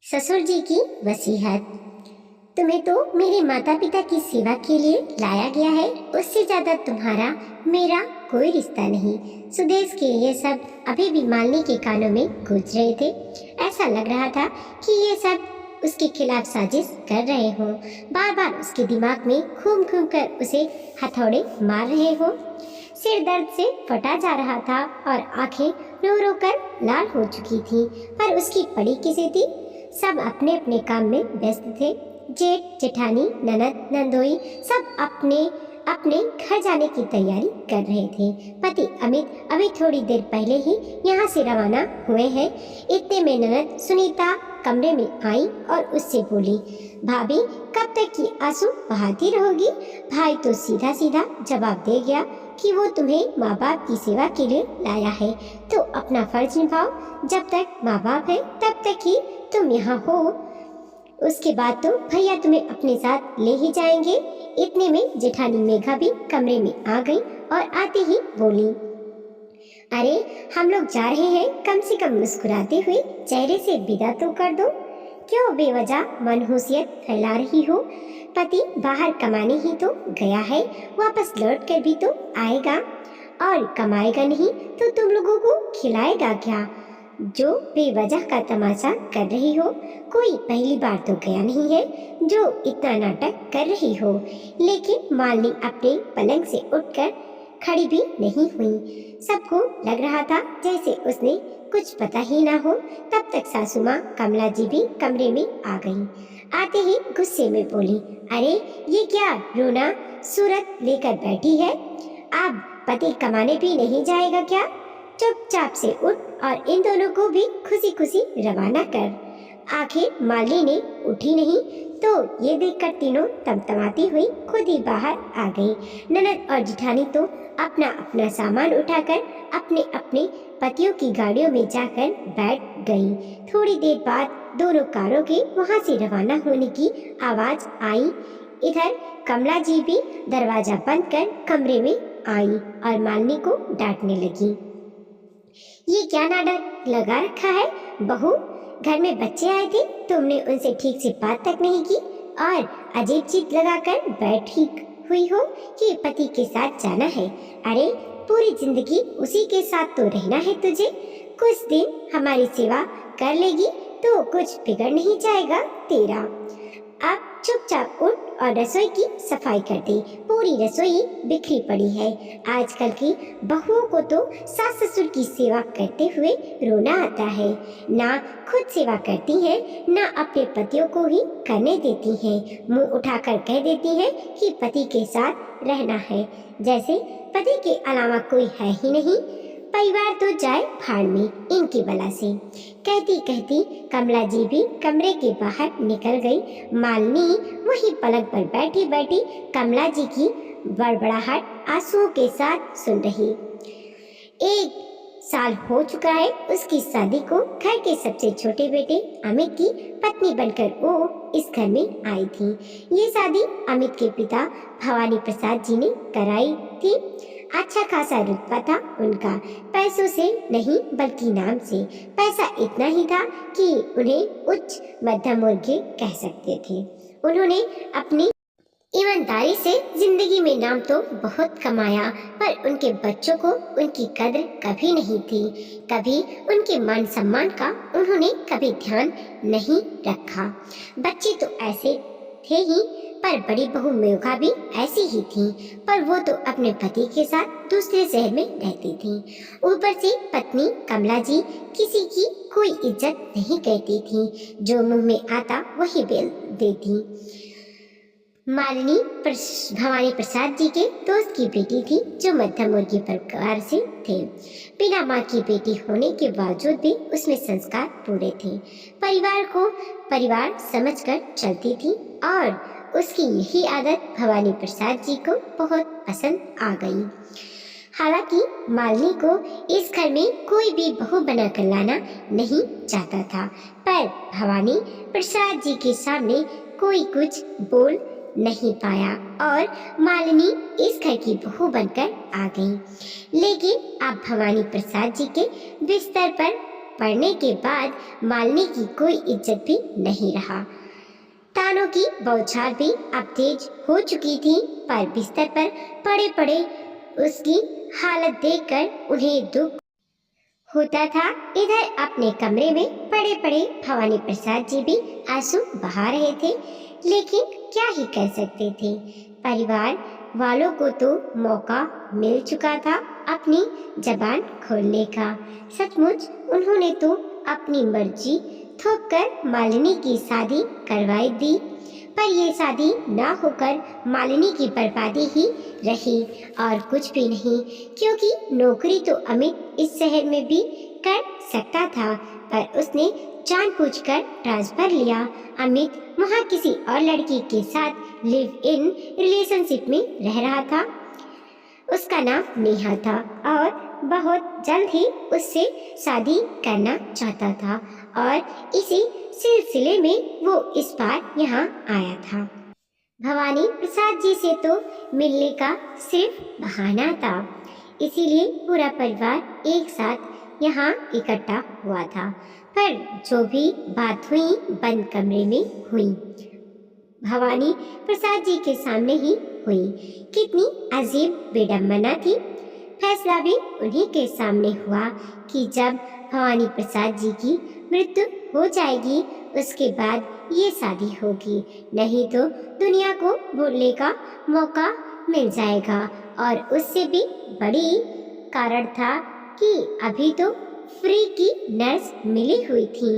ससुर जी की वसीयत। तुम्हें तो मेरे माता पिता की सेवा के लिए लाया गया है, उससे ज्यादा तुम्हारा मेरा कोई रिश्ता नहीं। सुदेश के ये सब अभी भी मालिनी के कानों में गूंज रहे थे। ऐसा लग रहा था कि ये सब उसके खिलाफ साजिश कर रहे हो, बार बार उसके दिमाग में घूम घूम कर उसे हथौड़े मार रहे हो। सिर दर्द से फटा जा रहा था और आंखें रो रो कर लाल हो चुकी थी, पर उसकी पड़ी किसे थी। सब अपने अपने काम में व्यस्त थे। जेठ जेठानी ननद नंदोई सब अपने अपने घर जाने की तैयारी कर रहे थे। पति अमित अभी थोड़ी देर पहले ही यहाँ से रवाना हुए हैं। इतने में ननद सुनीता कमरे में आई और उससे बोली, भाभी कब तक की आंसू बहाती रहोगी। भाई तो सीधा सीधा जवाब दे गया कि वो तुम्हें माँ बाप की सेवा के लिए लाया है, तो अपना फर्ज निभाओ। जब तक माँ बाप है तब तक ही तुम यहाँ हो, उसके बाद तो भैया तुम्हें अपने साथ ले ही जाएंगे। इतने में जेठानी मेघा भी कमरे में आ गई और आते ही बोली, अरे हम लोग जा रहे हैं, कम से कम मुस्कुराते हुए चेहरे से विदा तो कर दो। क्यों बेवजह मनहूसियत फैला रही हो। पति बाहर कमाने ही तो गया है, वापस लौट कर भी तो आएगा, और कमाएगा नहीं तो तुम लोगों को खिलाएगा क्या। जो बेवजह का तमाशा कर रही हो। कोई पहली बार तो गया नहीं है जो इतना नाटक कर रही हो। लेकिन मालिनी अपने पलंग से उठकर खड़ी भी नहीं हुई। सबको लग रहा था जैसे उसने कुछ पता ही ना हो। तब तक सासू माँ कमला जी भी कमरे में आ गई। आते ही गुस्से में बोली, अरे ये क्या रोना सूरत लेकर बैठी है। अब पति कमाने भी नहीं जाएगा क्या। चुपचाप से उठ और इन दोनों को भी खुशी खुशी रवाना कर। आखिर मालिनी ने उठी नहीं तो ये देखकर तीनों तमतमाती हुई खुद ही बाहर आ गई। ननद और जिठानी तो अपना अपना सामान उठाकर अपने अपने पतियों की गाड़ियों में जाकर बैठ गई। थोड़ी देर बाद दोनों कारों के वहां से रवाना होने की आवाज आई। इधर कमला जी भी दरवाजा बंद कर कमरे में आई और मालिनी को डांटने लगी, ये क्या नाटक लगा रखा है बहू। घर में बच्चे आए थे, तुमने उनसे ठीक से बात तक नहीं की और अजीब चित लगाकर बैठी हुई हो कि पति के साथ जाना है। अरे पूरी जिंदगी उसी के साथ तो रहना है तुझे। कुछ दिन हमारी सेवा कर लेगी तो कुछ बिगड़ नहीं जाएगा तेरा। अब चुपचाप उठ और रसोई की सफाई कर दे। पूरी रसोई बिखरी पड़ी है। आजकल की बहुओं को तो सास ससुर की सेवा करते हुए रोना आता है। ना खुद सेवा करती है, ना अपने पतियों को ही करने देती हैं। मुंह उठाकर कह देती हैं कि पति के साथ रहना है, जैसे पति के अलावा कोई है ही नहीं। परिवार तो जाए भाड़ में इनकी बला से। कहती कहती कमला जी भी कमरे के बाहर निकल गई। मालिनी वही पलंग पर बैठी बैठी कमला जी की बड़बड़ाहट आंसुओं के साथ सुन रही। 1 साल हो चुका है उसकी शादी को। घर के सबसे छोटे बेटे अमित की पत्नी बनकर वो इस घर में आई थी। ये शादी अमित के पिता भवानी प्रसाद जी ने कराई थी। अच्छा खासा रुतबा था उनका, पैसों से नहीं बल्कि नाम से। पैसा इतना ही था कि उन्हें उच्च मध्यम वर्गीय कह सकते थे। उन्होंने अपनी ईमानदारी से जिंदगी में नाम तो बहुत कमाया, पर उनके बच्चों को उनकी कद्र कभी नहीं थी। कभी उनके मान सम्मान का उन्होंने कभी ध्यान नहीं रखा। बच्चे तो ऐसे थे ही, पर बड़ी बहू मेघा भी ऐसी ही थी, पर वो तो अपने पति के साथ दूसरे शहर में रहती थी। ऊपर से पत्नी कमला जी किसी की कोई इज्जत नहीं करती थी, जो मुंह में आता वही बोल देती। मालिनी भवानी प्रसाद जी के दोस्त की बेटी थी, जो मध्यम वर्गीय परिवार से थे। बिना माँ की बेटी होने के बावजूद भी उसमें संस्कार पूरे थे। परिवार को परिवार समझकर चलती थी और उसकी यही आदत भवानी प्रसाद जी को बहुत पसंद आ गई। हालांकि मालिनी को इस घर में कोई भी बहू बनाकर लाना नहीं चाहता था, पर भवानी प्रसाद जी के सामने कोई कुछ बोल नहीं पाया और मालिनी इस घर की बहू बनकर आ गई। लेकिन अब भवानी प्रसाद जी के बिस्तर पर पड़ने के बाद मालिनी की कोई इज्जत भी नहीं रहा। तानों की बौछार भी अब तेज हो चुकी थी, पर बिस्तर पर पड़े पड़े उसकी हालत देखकर उन्हें दुख होता था। इधर अपने कमरे में पड़े पड़े भवानी प्रसाद जी भी आंसू बहा रहे थे, लेकिन क्या ही कर सकते थे। परिवार वालों को तो मौका मिल चुका था अपनी जबान खोलने का। सचमुच उन्होंने तो अपनी मर्जी थोपकर मालिनी की शादी करवाई दी, पर यह शादी ना होकर मालिनी की बर्बादी ही रही और कुछ भी नहीं, क्योंकि नौकरी तो अमित इस शहर में भी कर सकता था, पर उसने जानबूझकर ट्रांसफर लिया। अमित वहाँ किसी और लड़की के साथ लिव इन रिलेशनशिप में रह रहा था। उसका नाम नेहा था और बहुत जल्द ही उससे शादी करना चाहता था, और इसी सिलसिले में वो इस बार यहाँ आया था। भवानी प्रसाद जी से तो मिलने का सिर्फ बहाना था, इसीलिए पूरा परिवार एक साथ यहाँ इकट्ठा हुआ था। पर जो भी बात हुई बंद कमरे में हुई, भवानी प्रसाद जी के सामने ही हुई। कितनी अजीब विडंबना थी। फैसला भी उन्हीं के सामने हुआ कि जब भवानी प्रसाद जी की मृत्यु हो जाएगी उसके बाद ये शादी होगी, नहीं तो दुनिया को भूलने का मौका मिल जाएगा। और उससे भी बड़ी कारण था कि अभी तो फ्री की नर्स मिली हुई थी।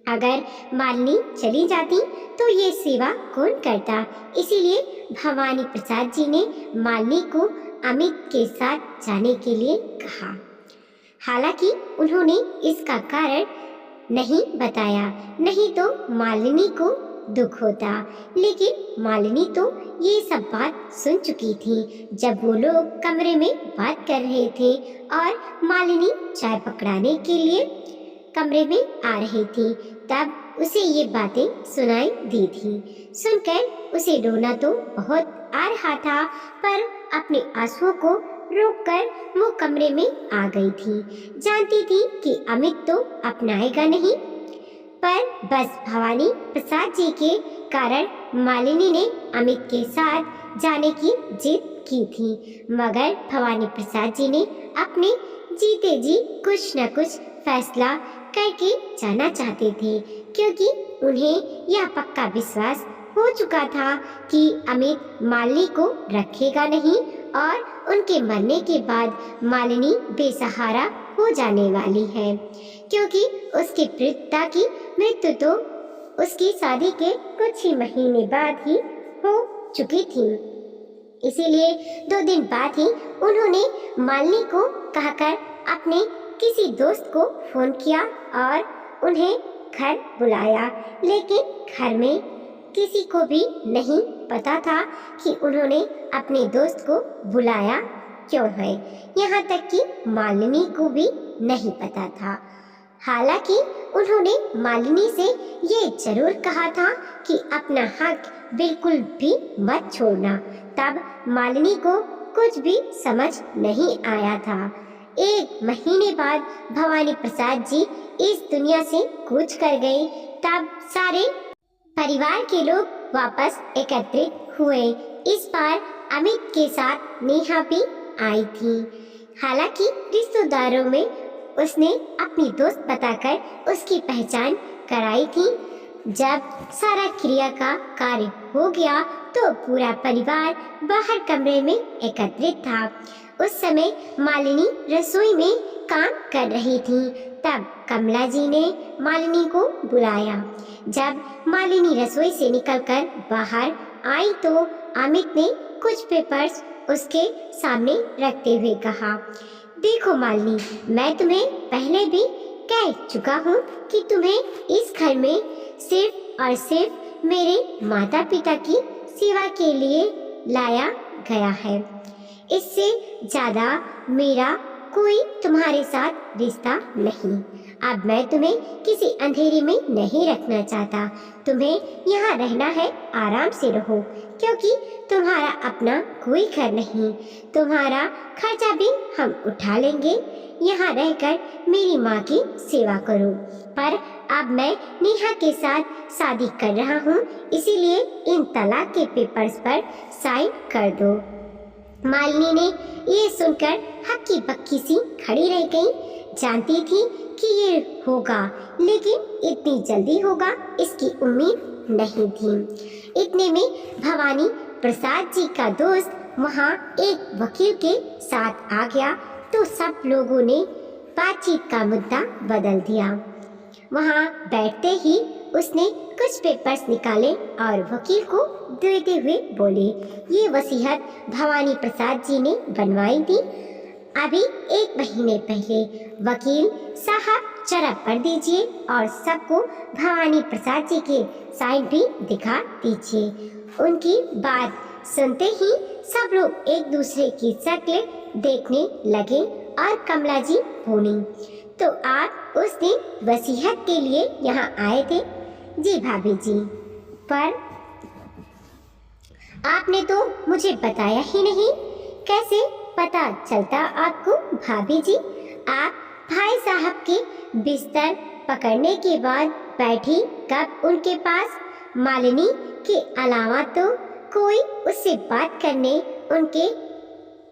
अगर मालिनी चली जाती तो ये सेवा कौन करता, इसीलिए भवानी प्रसाद जी ने मालिनी को अमित के साथ जाने के लिए कहा। हालांकि उन्होंने इसका कारण नहीं बताया, नहीं तो मालिनी को दुख होता, लेकिन मालिनी तो ये सब बात सुन चुकी थी जब वो लोग कमरे में बात कर रहे थे और मालिनी चाय पकड़ाने के लिए कमरे में आ रही थी। तब उसे ये बातें सुनाई दी थी। सुनकर उसे रोना तो बहुत आ रहा था, पर अपने आंसुओं को रोककर वो कमरे में आ गई थी। जानती थी कि अमित तो अपनाएगा नहीं, पर बस भवानी प्रसाद जी के कारण मालिनी ने अमित के साथ जाने की जिद की थी। मगर भवानी प्रसाद जी ने अपने जीते जी कुछ न कुछ फैसला करके जाना चाहते थे, क्योंकि उन्हें यह पक्का विश्वास हो चुका था कि अमित मालिनी को रखेगा नहीं और उनके मरने के बाद मालिनी बेसहारा हो जाने वाली है, क्योंकि उसके पिता की मृत्यु तो उसकी शादी के कुछ ही महीने बाद ही हो चुकी थी। इसीलिए 2 दिन बाद ही उन्होंने मालिनी को कहकर अपने किसी दोस्त को फोन किया और उन्हें घर बुलाया, लेकिन घर में किसी को भी नहीं पता था कि उन्होंने अपने दोस्त को बुलाया क्यों है। यहाँ तक कि मालिनी को भी नहीं पता था। हालांकि उन्होंने मालिनी से ये जरूर कहा था कि अपना हक बिल्कुल भी मत छोड़ना। तब मालिनी को कुछ भी समझ नहीं आया था। 1 महीने बाद भवानी प्रसाद जी इस दुनिया से कूच कर गए। तब सारे परिवार के लोग वापस एकत्रित हुए। इस बार अमित के साथ नेहा भी आई थी। हालांकि रिश्तेदारों में उसने अपनी दोस्त बताकर उसकी पहचान कराई थी। जब सारा क्रिया का कार्य हो गया तो पूरा परिवार बाहर कमरे में एकत्रित था। उस समय मालिनी रसोई में काम कर रही थी। तब कमला जी ने मालिनी को बुलाया। जब मालिनी रसोई से निकलकर बाहर आई तो अमित ने कुछ पेपर्स उसके सामने रखते हुए कहा, देखो मालिनी, मैं तुम्हें पहले भी कह चुका हूँ कि तुम्हें इस घर में सिर्फ और सिर्फ मेरे माता पिता की सेवा के लिए लाया गया है। इससे ज़्यादा मेरा कोई तुम्हारे साथ रिश्ता नहीं। अब मैं तुम्हें किसी अंधेरी में नहीं रखना चाहता। तुम्हें यहाँ रहना है, आराम से रहो, क्योंकि तुम्हारा अपना कोई घर नहीं। तुम्हारा खर्चा भी हम उठा लेंगे। यहाँ रहकर मेरी माँ की सेवा करो, पर अब मैं नेहा के साथ शादी कर रहा हूँ, इसीलिए इन तलाक के पेपर्स पर साइन कर दो। मालिनी ने ये सुनकर हक्की बक्की सी खड़ी रह गई। जानती थी कि ये होगा, लेकिन इतनी जल्दी होगा इसकी उम्मीद नहीं थी। इतने में भवानी प्रसाद जी का दोस्त वहाँ एक वकील के साथ आ गया, तो सब लोगों ने बातचीत का मुद्दा बदल दिया। वहाँ बैठते ही उसने कुछ पेपर्स निकाले और वकील को देते हुए बोले, ये वसीयत भवानी प्रसाद जी ने बनवाई थी अभी 1 महीने पहले। वकील साहब जरा पढ़ दीजिए और सबको भवानी प्रसाद जी के साइन भी दिखा दीजिए। उनकी बात सुनते ही सब लोग एक दूसरे की शक्ल देखने लगे और कमला जी बोली, तो आप उस दिन वसीयत के लिए यहाँ आए थे? जी भाभी जी, पर आपने तो मुझे बताया ही नहीं। कैसे पता चलता आपको भाभी जी? आप भाई साहब के बिस्तर पकड़ने के बाद बैठी कब उनके पास? मालिनी के अलावा तो कोई उससे बात करने उनके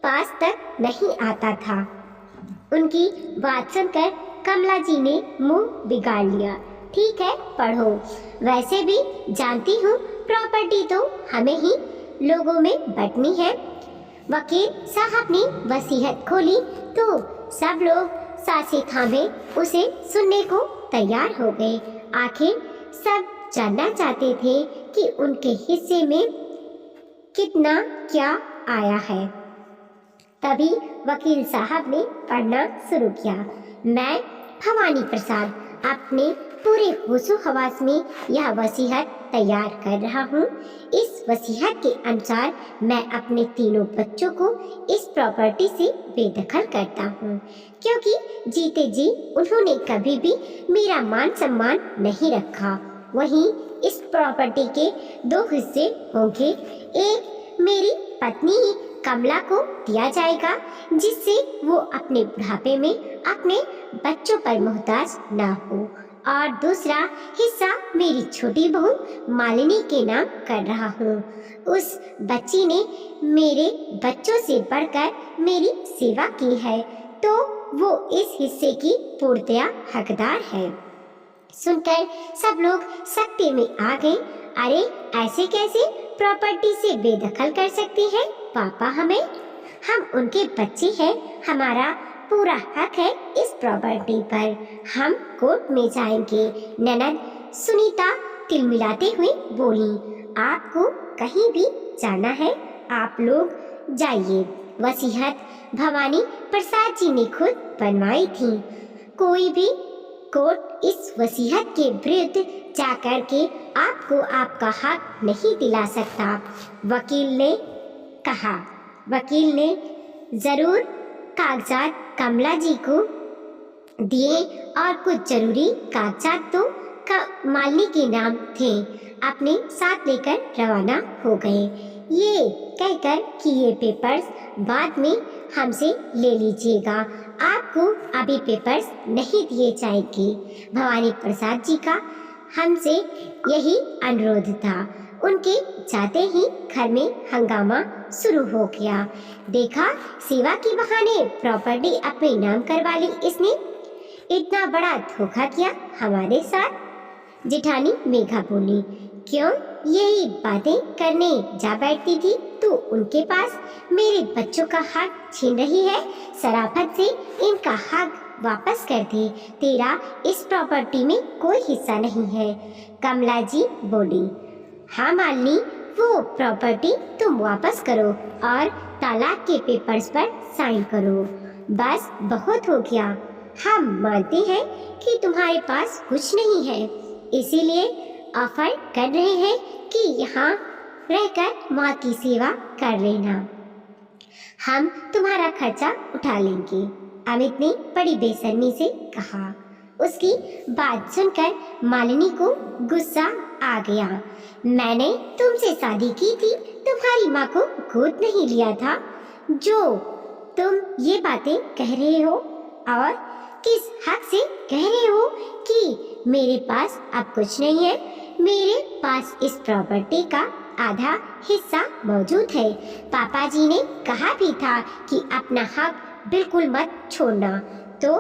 पास तक नहीं आता था। उनकी बात सुनकर कमला जी ने मुंह बिगाड़ लिया। ठीक है, पढ़ो। वैसे भी जानती हूँ प्रॉपर्टी तो हमें ही लोगों में बंटनी है। वकील साहब ने वसीयत खोली तो सब लोग सांसें थामे उसे सुनने को तैयार हो गए। आखिर सब जानना चाहते थे कि उनके हिस्से में कितना क्या आया है। तभी वकील साहब ने पढ़ना शुरू किया। मैं भवानी प्रसाद अपने पूरे होशो हवास में यह वसीयत तैयार कर रहा हूँ। इस वसीयत के अनुसार मैं अपने तीनों बच्चों को इस प्रॉपर्टी से बेदखल करता हूँ, क्योंकि जीते जी उन्होंने कभी भी मेरा मान सम्मान नहीं रखा। वहीं इस प्रॉपर्टी के 2 हिस्से होंगे। एक मेरी पत्नी कमला को दिया जाएगा, जिससे वो अपने बुढ़ापे में अपने बच्चों पर मोहताज ना हो, और दूसरा हिस्सा मेरी छोटी बहू मालिनी के नाम कर रहा हूँ। उस बच्ची ने मेरे बच्चों से बढ़कर मेरी सेवा की है, तो वो इस हिस्से की पूर्णतया हकदार है। सुनकर सब लोग सख्ती में आ गए। अरे ऐसे कैसे प्रॉपर्टी से बेदखल कर सकती है पापा? हम उनके बच्चे हैं, हमारा पूरा हक है इस प्रॉपर्टी पर। हम कोर्ट में जाएंगे। ननद सुनीता तिलमिलाते हुए बोली, आपको कहीं भी जाना है आप लोग जाइए। वसीयत भवानी प्रसाद जी ने खुद बनवाई थी। कोई भी कोर्ट इस वसीयत के विरुद्ध जाकर के आपको आपका हक नहीं दिला सकता, वकील ने कहा। वकील ने जरूर कागजात कमला जी को दिए और कुछ जरूरी कागजात तो मालिनी के नाम थे, अपने साथ लेकर रवाना हो गए, ये कहकर कि ये पेपर्स बाद में हमसे ले लीजिएगा, आपको अभी पेपर्स नहीं दिए जाएंगे। भवानी प्रसाद जी का हमसे यही अनुरोध था। उनके जाते ही घर में हंगामा शुरू हो गया। देखा, सेवा के बहाने प्रॉपर्टी अपने नाम करवा ली इसने। इतना बड़ा धोखा किया हमारे साथ। जेठानी मेघा बोली, क्यों यही बातें करने जा बैठती थी तो उनके पास मेरे बच्चों का हक छीन रही है। शराफत से इनका हक वापस कर दे, तेरा इस प्रॉपर्टी में कोई हिस्सा नहीं है। कमला जी बोली, हाँ मालिनी, वो प्रॉपर्टी तुम वापस करो और तलाक के पेपर्स पर साइन करो। बस बहुत हो गया। हम मानते हैं कि तुम्हारे पास कुछ नहीं है, इसीलिए ऑफर कर रहे हैं कि यहाँ रहकर माँ की सेवा कर लेना। हम तुम्हारा खर्चा उठा लेंगे। अमित ने बड़ी बेशर्मी से कहा। उसकी बात सुनकर मालिनी को गुस्सा आ गया। मैंने तुमसे शादी की थी, तुम्हारी माँ को गोद नहीं लिया था। जो तुम ये बातें कह रहे हो और किस हक से कह रहे हो कि मेरे पास अब कुछ नहीं है? मेरे पास इस प्रॉपर्टी का आधा हिस्सा मौजूद है। पापा जी ने कहा भी था कि अपना हक बिल्कुल मत छोड़ना, तो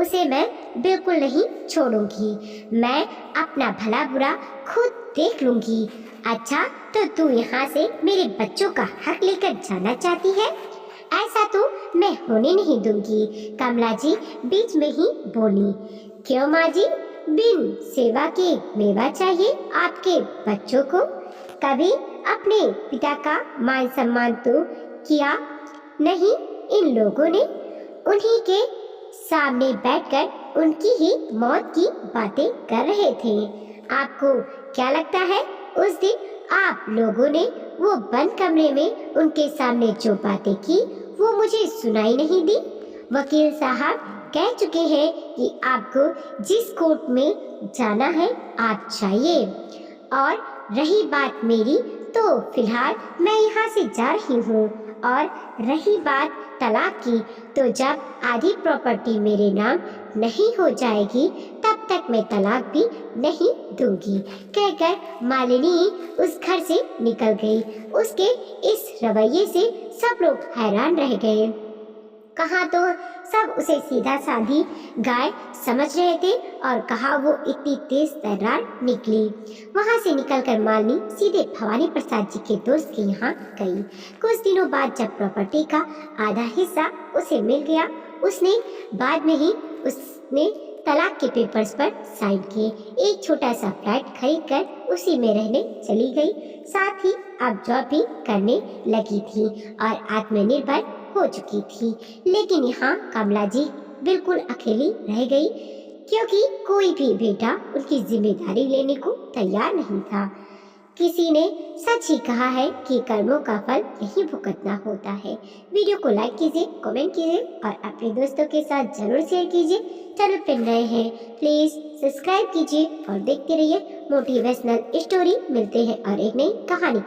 उसे मैं बिल्कुल नहीं छोड़ूंगी। मैं अपना भला बुरा खुद देख लूंगी। अच्छा, तो तू यहाँ से मेरे बच्चों का हक लेकर जाना चाहती है? ऐसा तो मैं होने नहीं दूंगी। कमला जी बीच में ही बोली। क्यों माँ जी, बिन सेवा के मेवा चाहिए आपके बच्चों को? कभी अपने पिता का मान सम्मान तो किया नहीं इन लोगों ने? उन्हीं के सामने बैठकर उनकी ही मौत की बातें कर रहे थे। आपको क्या लगता है उस दिन आप लोगों ने वो बंद कमरे में उनके सामने जो बातें की वो मुझे सुनाई नहीं दी? वकील साहब कह चुके हैं कि आपको जिस कोर्ट में जाना है आप जाइए। और रही बात मेरी, तो फिलहाल मैं यहाँ से जा रही हूँ। और रही बात तलाक की, तो जब आधी प्रॉपर्टी मेरे नाम नहीं हो जाएगी तब तक मैं तलाक भी नहीं दूंगी, कहकर मालिनी उस घर से निकल गई। उसके इस रवैये से सब लोग हैरान रह गए। कहाँ तो सब उसे सीधा साधी गाय समझ रहे थे और कहाँ वो इतनी तेज तर्रार निकली। वहाँ से निकलकर मालिनी सीधे भवानी प्रसाद जी के दोस्त के यहाँ गई। कुछ दिनों बाद जब प्रॉपर्टी का आधा हिस्सा उसे मिल गया, उसने बाद में ही उसने तलाक के पेपर्स पर साइन किए। एक छोटा सा फ्लैट खरीद कर उसी में रहने चली गई। साथ ही अब जॉब भी करने लगी थी और आत्मनिर्भर हो चुकी थी। लेकिन यहाँ कमला जी बिल्कुल अकेली रह गई, क्योंकि कोई भी बेटा उनकी जिम्मेदारी लेने को तैयार नहीं था। किसी ने सच ही कहा है कि कर्मों का फल यही भुगतना होता है। वीडियो को लाइक कीजिए, कमेंट कीजिए और अपने दोस्तों के साथ जरूर शेयर कीजिए। चैनल पर नए हैं प्लीज सब्सक्राइब कीजिए और देखते रहिए मोटिवेशनल स्टोरी। मिलते हैं और एक नई कहानी।